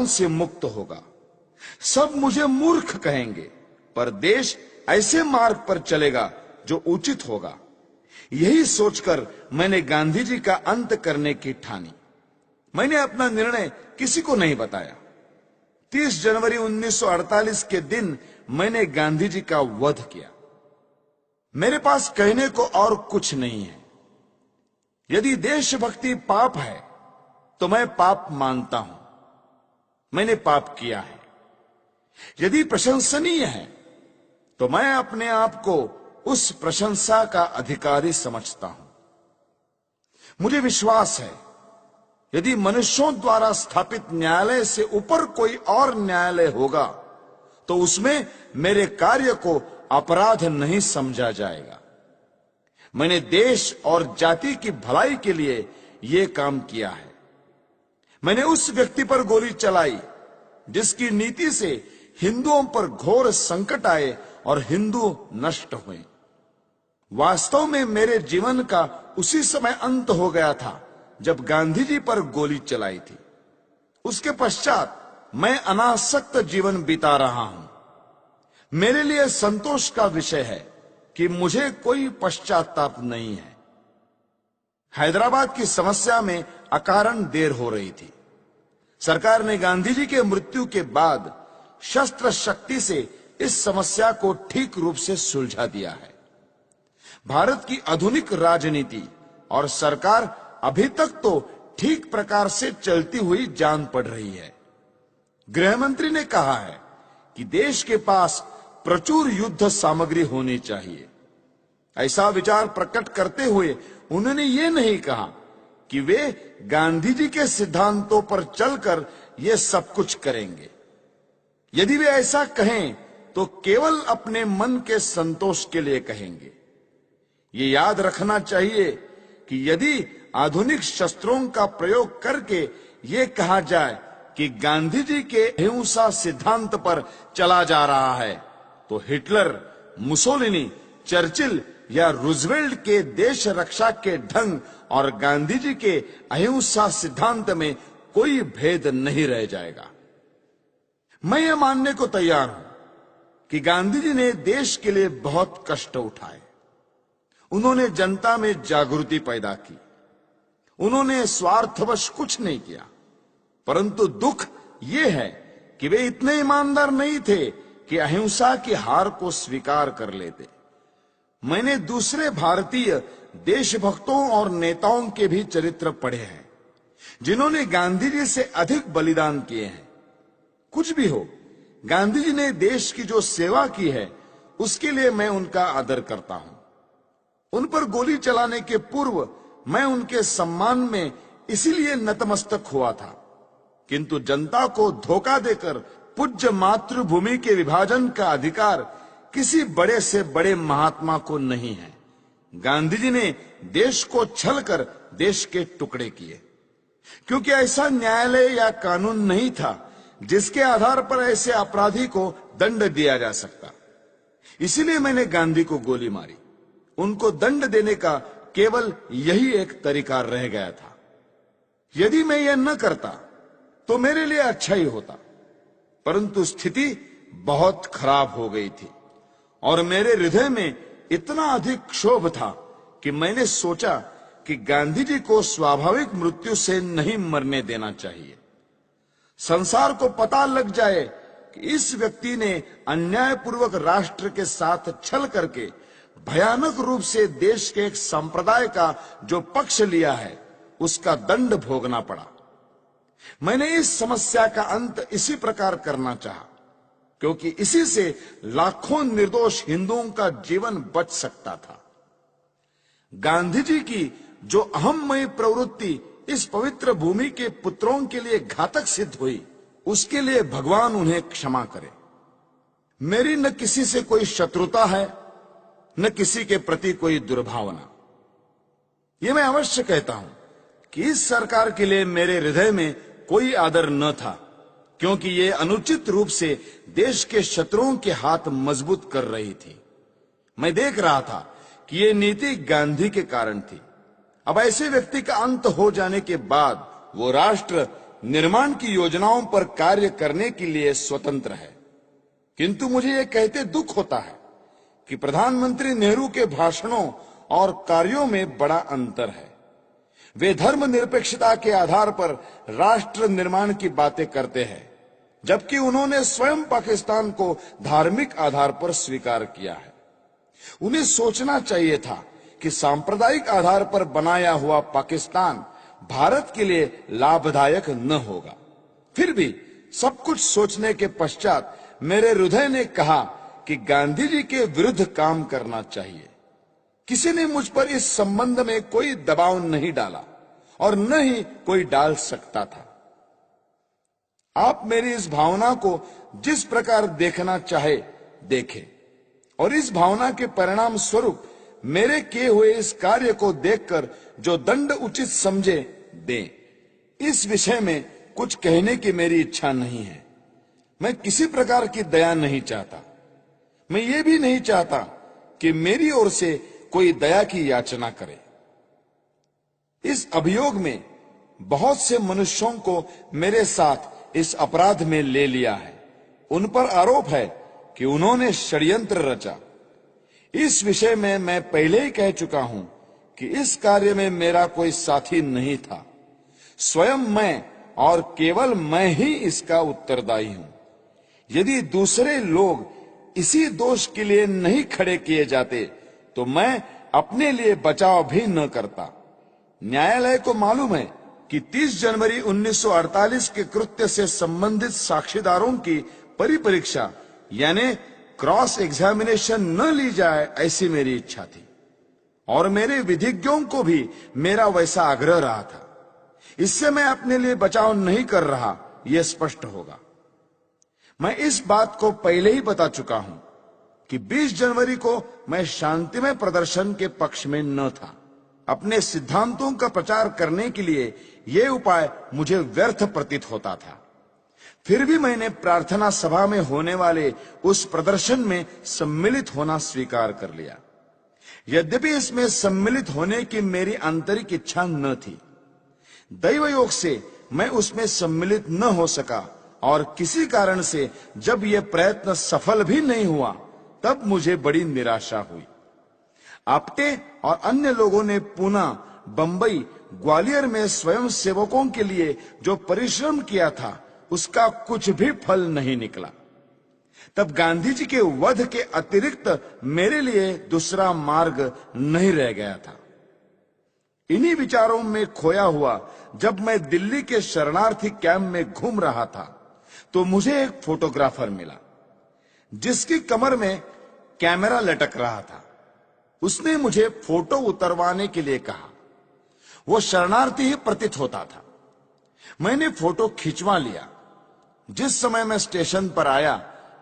से मुक्त होगा। सब मुझे मूर्ख कहेंगे, पर देश ऐसे मार्ग पर चलेगा जो उचित होगा। यही सोचकर मैंने गांधी जी का अंत करने की ठानी। मैंने अपना निर्णय किसी को नहीं बताया। 30 जनवरी 1948 के दिन मैंने गांधी जी का वध किया। मेरे पास कहने को और कुछ नहीं है। यदि देशभक्ति पाप है तो मैं पाप मानता हूं, मैंने पाप किया है। यदि प्रशंसनीय है तो मैं अपने आप को उस प्रशंसा का अधिकारी समझता हूं। मुझे विश्वास है, यदि मनुष्यों द्वारा स्थापित न्यायालय से ऊपर कोई और न्यायालय होगा तो उसमें मेरे कार्य को अपराध नहीं समझा जाएगा। मैंने देश और जाति की भलाई के लिए यह काम किया है। मैंने उस व्यक्ति पर गोली चलाई जिसकी नीति से हिंदुओं पर घोर संकट आए और हिंदू नष्ट हुए। वास्तव में मेरे जीवन का उसी समय अंत हो गया था जब गांधी जी पर गोली चलाई थी। उसके पश्चात मैं अनासक्त जीवन बिता रहा हूं। मेरे लिए संतोष का विषय है कि मुझे कोई पश्चाताप नहीं है। हैदराबाद की समस्या में अकारण देर हो रही थी। सरकार ने गांधी जी के मृत्यु के बाद शस्त्र शक्ति से इस समस्या को ठीक रूप से सुलझा दिया है। भारत की आधुनिक राजनीति और सरकार अभी तक तो ठीक प्रकार से चलती हुई जान पड़ रही है। गृहमंत्री ने कहा है कि देश के पास प्रचुर युद्ध सामग्री होनी चाहिए। ऐसा विचार प्रकट करते हुए उन्होंने ये नहीं कहा कि वे गांधी जी के सिद्धांतों पर चलकर ये सब कुछ करेंगे। यदि वे ऐसा कहें तो केवल अपने मन के संतोष के लिए कहेंगे। ये याद रखना चाहिए कि यदि आधुनिक शस्त्रों का प्रयोग करके ये कहा जाए कि गांधी जी के अहिंसा सिद्धांत पर चला जा रहा है तो हिटलर, मुसोलिनी, चर्चिल या रूजवेल्ट के देश रक्षा के ढंग और गांधी जी के अहिंसा सिद्धांत में कोई भेद नहीं रह जाएगा। मैं ये मानने को तैयार हूं कि गांधी जी ने देश के लिए बहुत कष्ट उठाए। उन्होंने जनता में जागृति पैदा की। उन्होंने स्वार्थवश कुछ नहीं किया, परंतु दुख यह है कि वे इतने ईमानदार नहीं थे कि अहिंसा की हार को स्वीकार कर लेते। मैंने दूसरे भारतीय देशभक्तों और नेताओं के भी चरित्र पढ़े हैं जिन्होंने गांधी जी से अधिक बलिदान किए हैं। कुछ भी हो, गांधी जी ने देश की जो सेवा की है उसके लिए मैं उनका आदर करता हूं। उन पर गोली चलाने के पूर्व मैं उनके सम्मान में इसीलिए नतमस्तक हुआ था, किंतु जनता को धोखा देकर पूज्य मातृभूमि के विभाजन का अधिकार किसी बड़े से बड़े महात्मा को नहीं है। गांधी जी ने देश को छलकर देश के टुकड़े किए, क्योंकि ऐसा न्यायालय या कानून नहीं था जिसके आधार पर ऐसे अपराधी को दंड दिया जा सकता। इसीलिए मैंने गांधी को गोली मारी। उनको दंड देने का केवल यही एक तरीका रह गया था। यदि मैं यह न करता तो मेरे लिए अच्छा ही होता, परंतु स्थिति बहुत खराब हो गई थी और मेरे हृदय में इतना अधिक क्षोभ था कि मैंने सोचा कि गांधी जी को स्वाभाविक मृत्यु से नहीं मरने देना चाहिए। संसार को पता लग जाए कि इस व्यक्ति ने अन्यायपूर्वक राष्ट्र के साथ छल करके भयानक रूप से देश के एक संप्रदाय का जो पक्ष लिया है उसका दंड भोगना पड़ा। मैंने इस समस्या का अंत इसी प्रकार करना चाहा, क्योंकि इसी से लाखों निर्दोष हिंदुओं का जीवन बच सकता था। गांधी जी की जो अहममयी प्रवृत्ति इस पवित्र भूमि के पुत्रों के लिए घातक सिद्ध हुई, उसके लिए भगवान उन्हें क्षमा करे। मेरी न किसी से कोई शत्रुता है, न किसी के प्रति कोई दुर्भावना। यह मैं अवश्य कहता हूं कि इस सरकार के लिए मेरे हृदय में कोई आदर न था, क्योंकि ये अनुचित रूप से देश के शत्रुओं के हाथ मजबूत कर रही थी। मैं देख रहा था कि ये नीति गांधी के कारण थी। अब ऐसे व्यक्ति का अंत हो जाने के बाद वो राष्ट्र निर्माण की योजनाओं पर कार्य करने के लिए स्वतंत्र है। किंतु मुझे यह कहते दुख होता है कि प्रधानमंत्री नेहरू के भाषणों और कार्यों में बड़ा अंतर है। वे धर्मनिरपेक्षता के आधार पर राष्ट्र निर्माण की बातें करते हैं, जबकि उन्होंने स्वयं पाकिस्तान को धार्मिक आधार पर स्वीकार किया है। उन्हें सोचना चाहिए था कि सांप्रदायिक आधार पर बनाया हुआ पाकिस्तान भारत के लिए लाभदायक न होगा। फिर भी सब कुछ सोचने के पश्चात मेरे हृदय ने कहा कि गांधी जी के विरुद्ध काम करना चाहिए। किसी ने मुझ पर इस संबंध में कोई दबाव नहीं डाला और न ही कोई डाल सकता था। आप मेरी इस भावना को जिस प्रकार देखना चाहे देखें और इस भावना के परिणाम स्वरूप मेरे किए हुए इस कार्य को देखकर जो दंड उचित समझे दें। इस विषय में कुछ कहने की मेरी इच्छा नहीं है। मैं किसी प्रकार की दया नहीं चाहता। मैं ये भी नहीं चाहता कि मेरी ओर से कोई दया की याचना करे। इस अभियोग में बहुत से मनुष्यों को मेरे साथ इस अपराध में ले लिया है। उन पर आरोप है कि उन्होंने षड्यंत्र रचा। इस विषय में मैं पहले ही कह चुका हूं कि इस कार्य में मेरा कोई साथी नहीं था। स्वयं मैं और केवल मैं ही इसका उत्तरदायी हूं। यदि दूसरे लोग इसी दोष के लिए नहीं खड़े किए जाते तो मैं अपने लिए बचाव भी न करता। न्यायालय को मालूम है कि 30 जनवरी 1948 के कृत्य से संबंधित साक्षीदारों की परिपरीक्षा यानी क्रॉस एग्जामिनेशन न ली जाए, ऐसी मेरी इच्छा थी और मेरे विधिज्ञों को भी मेरा वैसा आग्रह रहा था। इससे मैं अपने लिए बचाव नहीं कर रहा, यह स्पष्ट होगा। मैं इस बात को पहले ही बता चुका हूं कि 20 जनवरी को मैं शांतिमय प्रदर्शन के पक्ष में न था। अपने सिद्धांतों का प्रचार करने के लिए यह उपाय मुझे व्यर्थ प्रतीत होता था। फिर भी मैंने प्रार्थना सभा में होने वाले उस प्रदर्शन में सम्मिलित होना स्वीकार कर लिया। यद्यपि इसमें सम्मिलित होने की मेरी आंतरिक इच्छा न थी। दैवयोग से मैं उसमें सम्मिलित न हो सका और किसी कारण से जब यह प्रयत्न सफल भी नहीं हुआ तब मुझे बड़ी निराशा हुई। आप्टे और अन्य लोगों ने पूना, बंबई, ग्वालियर में स्वयं सेवकों के लिए जो परिश्रम किया था उसका कुछ भी फल नहीं निकला। तब गांधी जी के वध के अतिरिक्त मेरे लिए दूसरा मार्ग नहीं रह गया था। इन्हीं विचारों में खोया हुआ जब मैं दिल्ली के शरणार्थी कैंप में घूम रहा था तो मुझे एक फोटोग्राफर मिला जिसकी कमर में कैमरा लटक रहा था। उसने मुझे फोटो उतरवाने के लिए कहा। वो शरणार्थी ही प्रतीत होता था। मैंने फोटो खिंचवा लिया। जिस समय मैं स्टेशन पर आया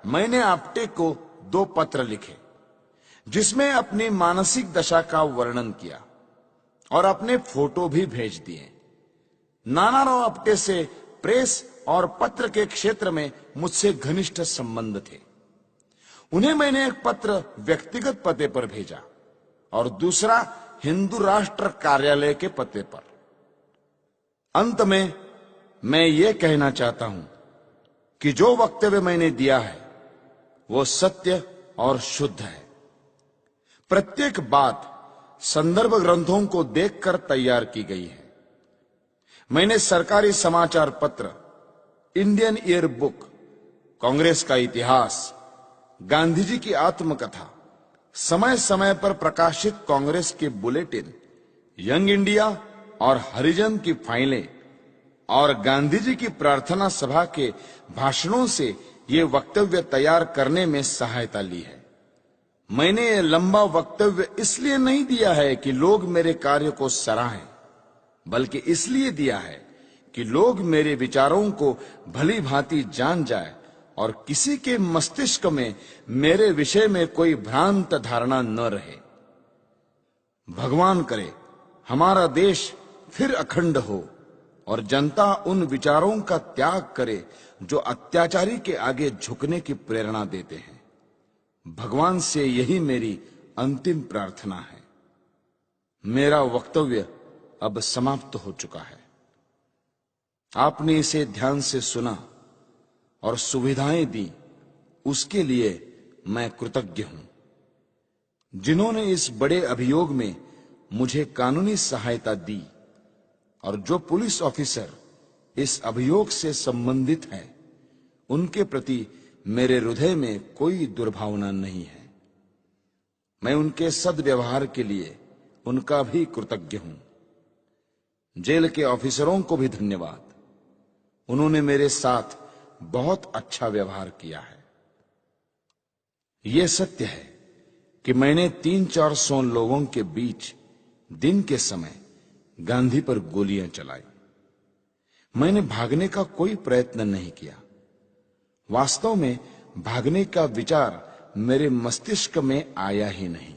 मैंने आप्टे को 2 पत्र लिखे जिसमें अपनी मानसिक दशा का वर्णन किया और अपने फोटो भी भेज दिए। नानाराव आप्टे से प्रेस और पत्र के क्षेत्र में मुझसे घनिष्ठ संबंध थे। उन्हें मैंने एक पत्र व्यक्तिगत पते पर भेजा और दूसरा हिंदू राष्ट्र कार्यालय के पते पर। अंत में मैं ये कहना चाहता हूं कि जो वक्तव्य मैंने दिया है वो सत्य और शुद्ध है। प्रत्येक बात संदर्भ ग्रंथों को देखकर तैयार की गई है। मैंने सरकारी समाचार पत्र, इंडियन ईयर बुक, कांग्रेस का इतिहास, गांधी जी की आत्मकथा, समय समय पर प्रकाशित कांग्रेस के बुलेटिन, यंग इंडिया और हरिजन की फाइलें और गांधी जी की प्रार्थना सभा के भाषणों से ये वक्तव्य तैयार करने में सहायता ली है। मैंने ये लंबा वक्तव्य इसलिए नहीं दिया है कि लोग मेरे कार्य को सराहें, बल्कि इसलिए दिया है कि लोग मेरे विचारों को भली भांति जान जाए और किसी के मस्तिष्क में मेरे विषय में कोई भ्रांत धारणा न रहे। भगवान करे हमारा देश फिर अखंड हो और जनता उन विचारों का त्याग करे जो अत्याचारी के आगे झुकने की प्रेरणा देते हैं। भगवान से यही मेरी अंतिम प्रार्थना है। मेरा वक्तव्य अब समाप्त हो चुका है। आपने इसे ध्यान से सुना और सुविधाएं दी, उसके लिए मैं कृतज्ञ हूं। जिन्होंने इस बड़े अभियोग में मुझे कानूनी सहायता दी और जो पुलिस ऑफिसर इस अभियोग से संबंधित है, उनके प्रति मेरे हृदय में कोई दुर्भावना नहीं है। मैं उनके सद्व्यवहार के लिए उनका भी कृतज्ञ हूं। जेल के ऑफिसरों को भी धन्यवाद, उन्होंने मेरे साथ बहुत अच्छा व्यवहार किया है। यह सत्य है कि मैंने 300-400 लोगों के बीच दिन के समय गांधी पर गोलियां चलाई। मैंने भागने का कोई प्रयत्न नहीं किया। वास्तव में भागने का विचार मेरे मस्तिष्क में आया ही नहीं।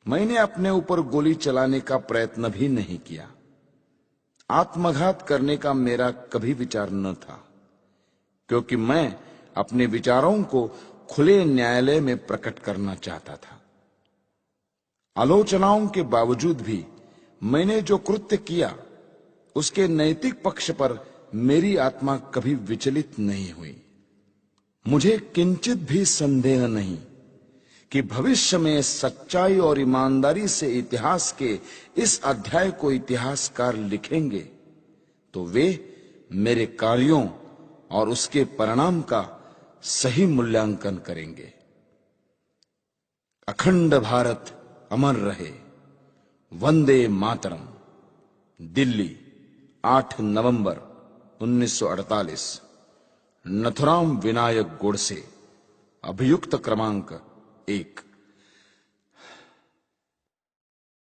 मैंने अपने ऊपर गोली चलाने का प्रयत्न भी नहीं किया। आत्मघात करने का मेरा कभी विचार न था, क्योंकि मैं अपने विचारों को खुले न्यायालय में प्रकट करना चाहता था। आलोचनाओं के बावजूद भी मैंने जो कृत्य किया, उसके नैतिक पक्ष पर मेरी आत्मा कभी विचलित नहीं हुई। मुझे किंचित भी संदेह नहीं कि भविष्य में सच्चाई और ईमानदारी से इतिहास के इस अध्याय को इतिहासकार लिखेंगे तो वे मेरे कार्यों और उसके परिणाम का सही मूल्यांकन करेंगे। अखंड भारत अमर रहे। वंदे मातरम। दिल्ली, 8 नवंबर 1948। नथुराम विनायक गोडसे। अभियुक्त क्रमांक 1।